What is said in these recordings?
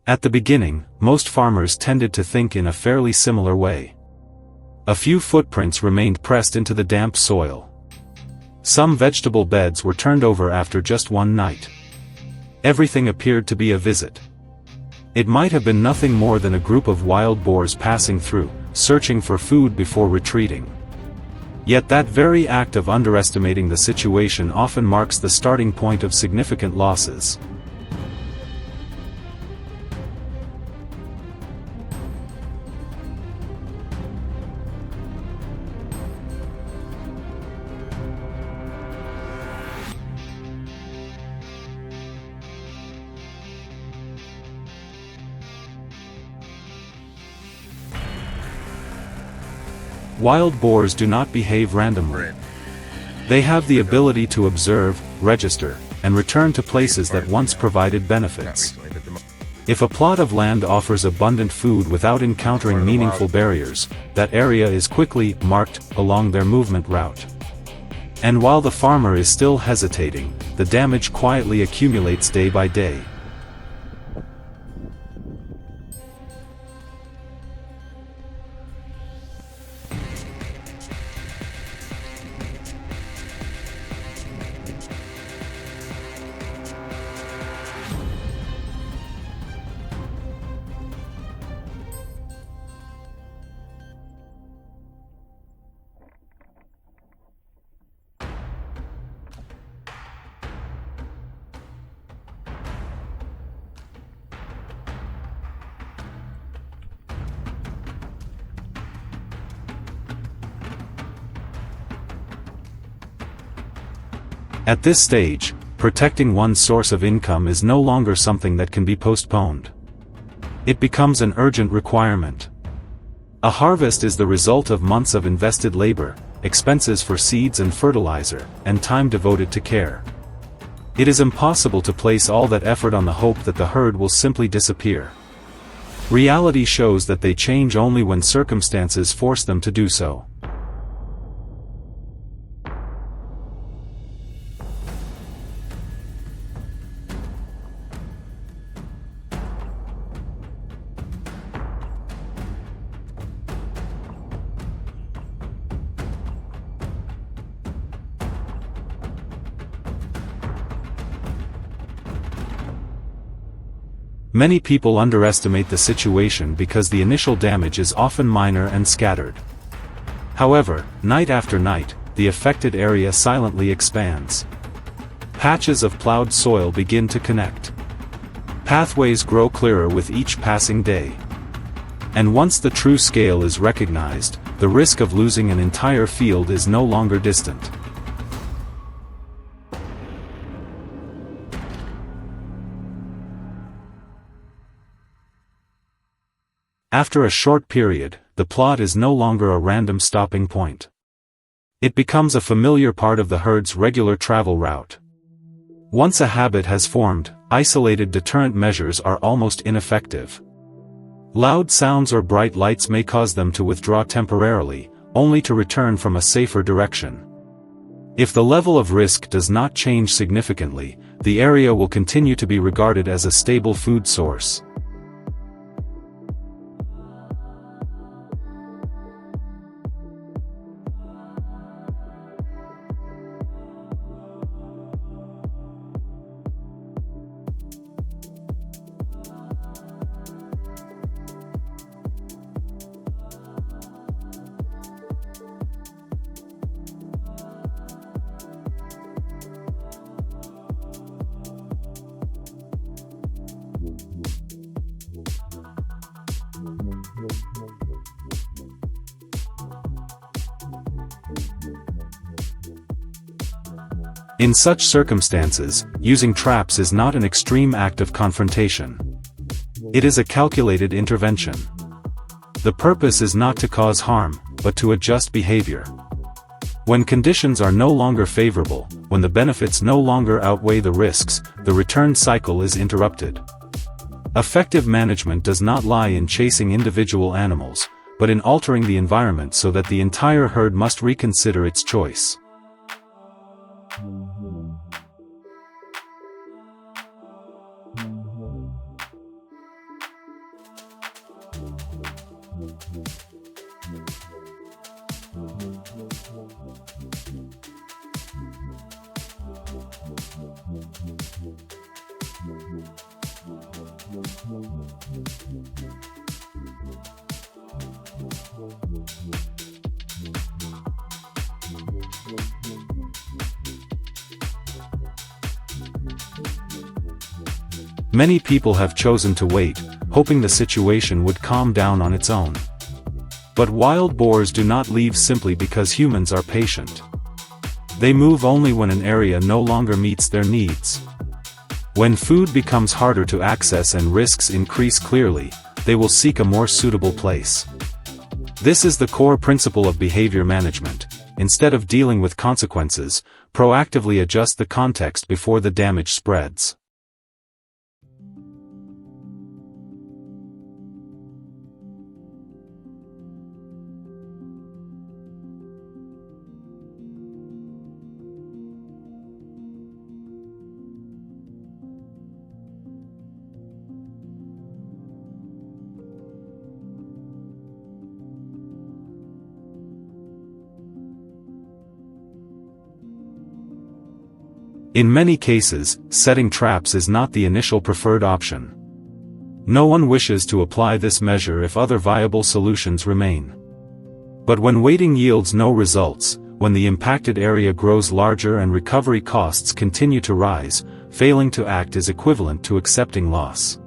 At the beginning, most farmers tended to think in a fairly similar way. A few footprints remained pressed into the damp soil. Some vegetable beds were turned over after just one night. Everything appeared to be a visit. It might have been nothing more than a group of wild boars passing through, searching for food before retreating. Yet that very act of underestimating the situation often marks the starting point of significant losses. Wild boars do not behave randomly. They have the ability to observe, register, and return to places that once provided benefits. If a plot of land offers abundant food without encountering meaningful barriers, that area is quickly marked along their movement route. And while the farmer is still hesitating, the damage quietly accumulates day by day. At this stage, protecting one's source of income is no longer something that can be postponed. It becomes an urgent requirement. A harvest is the result of months of invested labor, expenses for seeds and fertilizer, and time devoted to care. It is impossible to place all that effort on the hope that the herd will simply disappear. Reality shows that they change only when circumstances force them to do so. Many people underestimate the situation because the initial damage is often minor and scattered. However, night after night, the affected area silently expands. Patches of plowed soil begin to connect. Pathways grow clearer with each passing day. And once the true scale is recognized, the risk of losing an entire field is no longer distant. After a short period, the plot is no longer a random stopping point. It becomes a familiar part of the herd's regular travel route. Once a habit has formed, isolated deterrent measures are almost ineffective. Loud sounds or bright lights may cause them to withdraw temporarily, only to return from a safer direction. If the level of risk does not change significantly, the area will continue to be regarded as a stable food source. In such circumstances, using traps is not an extreme act of confrontation. It is a calculated intervention. The purpose is not to cause harm, but to adjust behavior. When conditions are no longer favorable, when the benefits no longer outweigh the risks, the return cycle is interrupted. Effective management does not lie in chasing individual animals, but in altering the environment so that the entire herd must reconsider its choice. Many people have chosen to wait, hoping the situation would calm down on its own. But wild boars do not leave simply because humans are patient. They move only when an area no longer meets their needs. When food becomes harder to access and risks increase clearly, they will seek a more suitable place. This is the core principle of behavior management. Instead of dealing with consequences, proactively adjust the context before the damage spreads. In many cases, setting traps is not the initial preferred option. No one wishes to apply this measure if other viable solutions remain. But when waiting yields no results, when the impacted area grows larger and recovery costs continue to rise, failing to act is equivalent to accepting loss.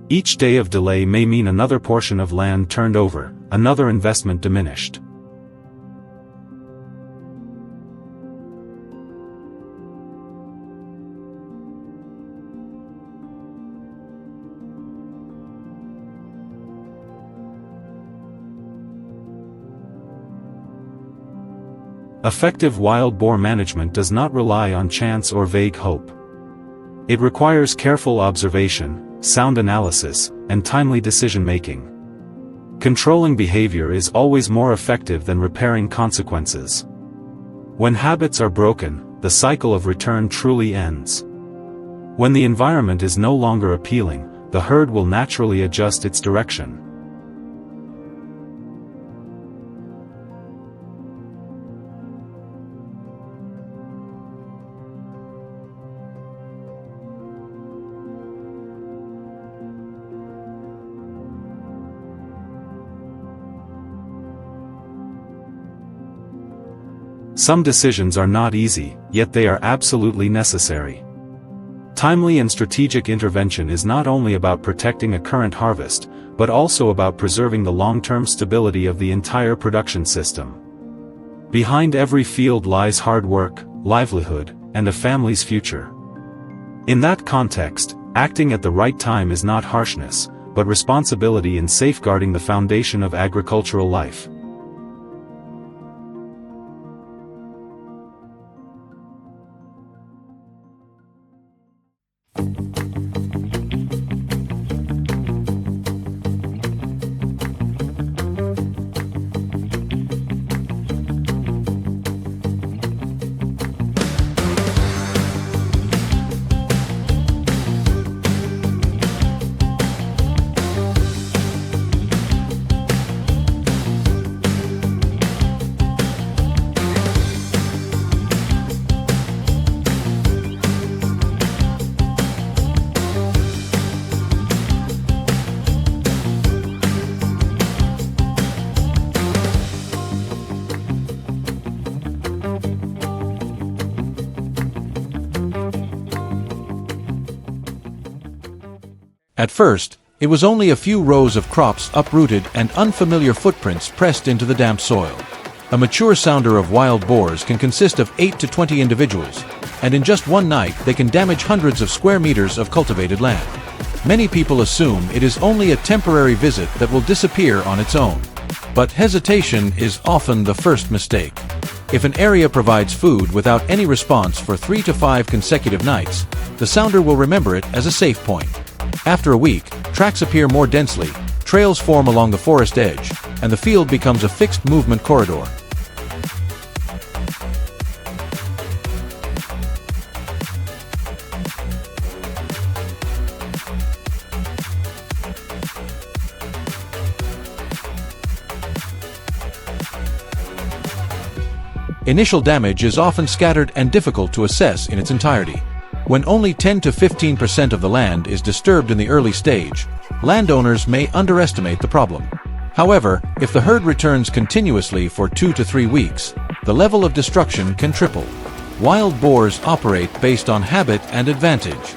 Each day of delay may mean another portion of land turned over, another investment diminished. Effective wild boar management does not rely on chance or vague hope. It requires careful observation, sound analysis, and timely decision-making. Controlling behavior is always more effective than repairing consequences. When habits are broken, the cycle of return truly ends. When the environment is no longer appealing, the herd will naturally adjust its direction. Some decisions are not easy, yet they are absolutely necessary. Timely and strategic intervention is not only about protecting a current harvest, but also about preserving the long-term stability of the entire production system. Behind every field lies hard work, livelihood, and a family's future. In that context, acting at the right time is not harshness, but responsibility in safeguarding the foundation of agricultural life. At first, it was only a few rows of crops uprooted and unfamiliar footprints pressed into the damp soil. A mature sounder of wild boars can consist of 8 to 20 individuals, and in just one night they can damage hundreds of square meters of cultivated land. Many people assume it is only a temporary visit that will disappear on its own. But hesitation is often the first mistake. If an area provides food without any response for 3 to 5 consecutive nights, the sounder will remember it as a safe point. After a week, tracks appear more densely, trails form along the forest edge, and the field becomes a fixed movement corridor. Initial damage is often scattered and difficult to assess in its entirety. When only 10 to 15% of the land is disturbed in the early stage, landowners may underestimate the problem. However, if the herd returns continuously for 2 to 3 weeks, the level of destruction can triple. Wild boars operate based on habit and advantage.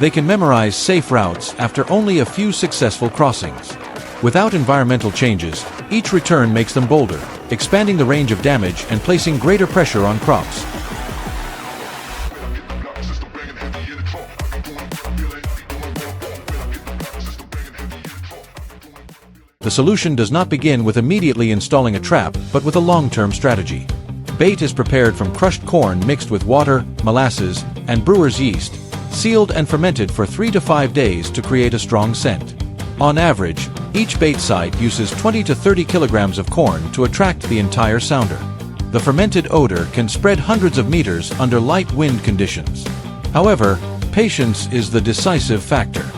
They can memorize safe routes after only a few successful crossings. Without environmental changes, each return makes them bolder, expanding the range of damage and placing greater pressure on crops. The solution does not begin with immediately installing a trap, but with a long-term strategy. Bait is prepared from crushed corn mixed with water, molasses, and brewer's yeast, sealed and fermented for 3 to 5 days to create a strong scent. On average, each bait site uses 20 to 30 kilograms of corn to attract the entire sounder. The fermented odor can spread hundreds of meters under light wind conditions. However, patience is the decisive factor.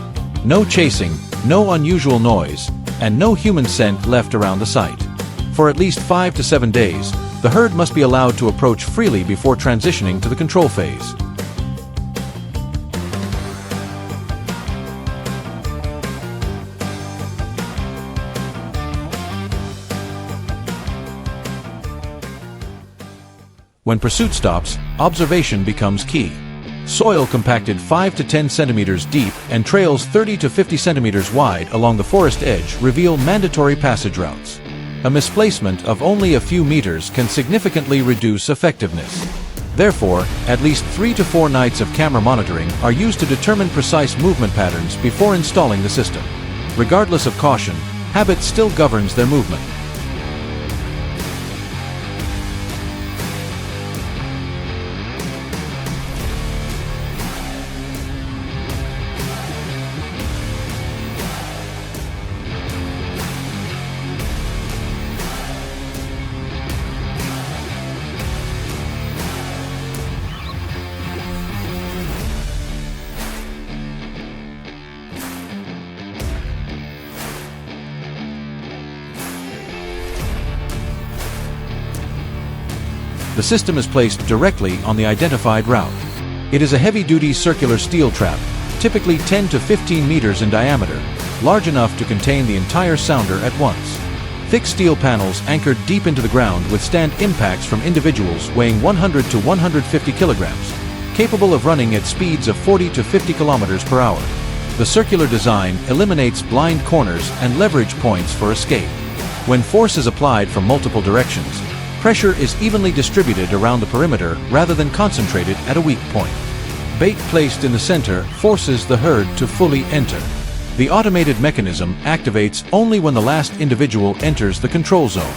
No chasing, no unusual noise, and no human scent left around the site. For at least 5 to 7 days, the herd must be allowed to approach freely before transitioning to the control phase. When pursuit stops, observation becomes key. Soil compacted 5 to 10 centimeters deep and trails 30 to 50 centimeters wide along the forest edge reveal mandatory passage routes. A misplacement of only a few meters can significantly reduce effectiveness. Therefore, at least 3 to 4 nights of camera monitoring are used to determine precise movement patterns before installing the system. Regardless of caution, habit still governs their movement. The system is placed directly on the identified route. It is a heavy-duty circular steel trap, typically 10 to 15 meters in diameter, large enough to contain the entire sounder at once. Thick steel panels anchored deep into the ground withstand impacts from individuals weighing 100 to 150 kilograms, capable of running at speeds of 40 to 50 kilometers per hour. The circular design eliminates blind corners and leverage points for escape. When force is applied from multiple directions, pressure is evenly distributed around the perimeter rather than concentrated at a weak point. Bait placed in the center forces the herd to fully enter. The automated mechanism activates only when the last individual enters the control zone.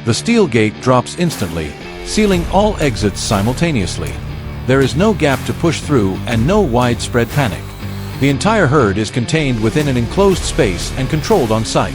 The steel gate drops instantly, sealing all exits simultaneously. There is no gap to push through and no widespread panic. The entire herd is contained within an enclosed space and controlled on site.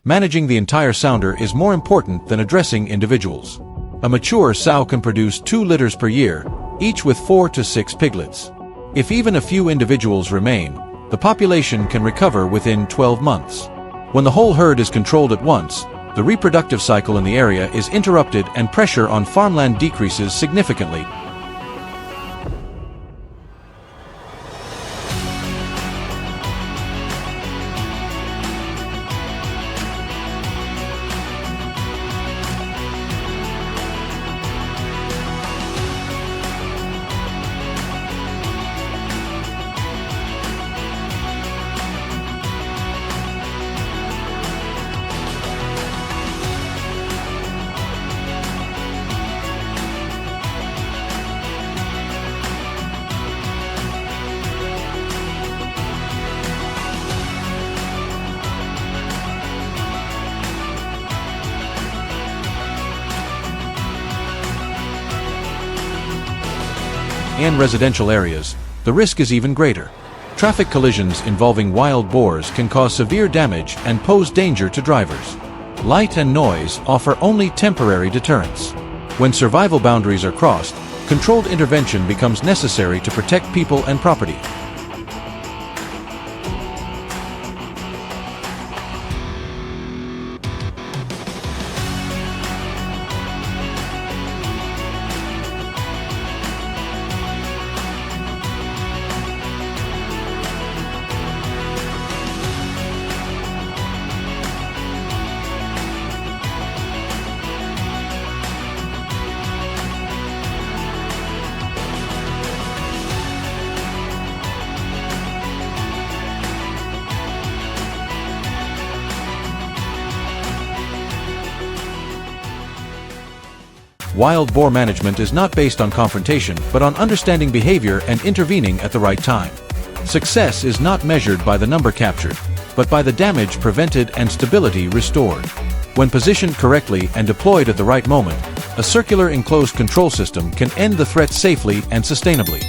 Managing the entire sounder is more important than addressing individuals. A mature sow can produce 2 litters per year, each with 4 to 6 piglets. If even a few individuals remain, the population can recover within 12 months. When the whole herd is controlled at once, the reproductive cycle in the area is interrupted and pressure on farmland decreases significantly. In residential areas, the risk is even greater. Traffic collisions involving wild boars can cause severe damage and pose danger to drivers. Light and noise offer only temporary deterrence. When survival boundaries are crossed, controlled intervention becomes necessary to protect people and property. wild boar management is not based on confrontation but on understanding behavior and intervening at the right time. Success is not measured by the number captured, but by the damage prevented and stability restored. When positioned correctly and deployed at the right moment, a circular enclosed control system can end the threat safely and sustainably.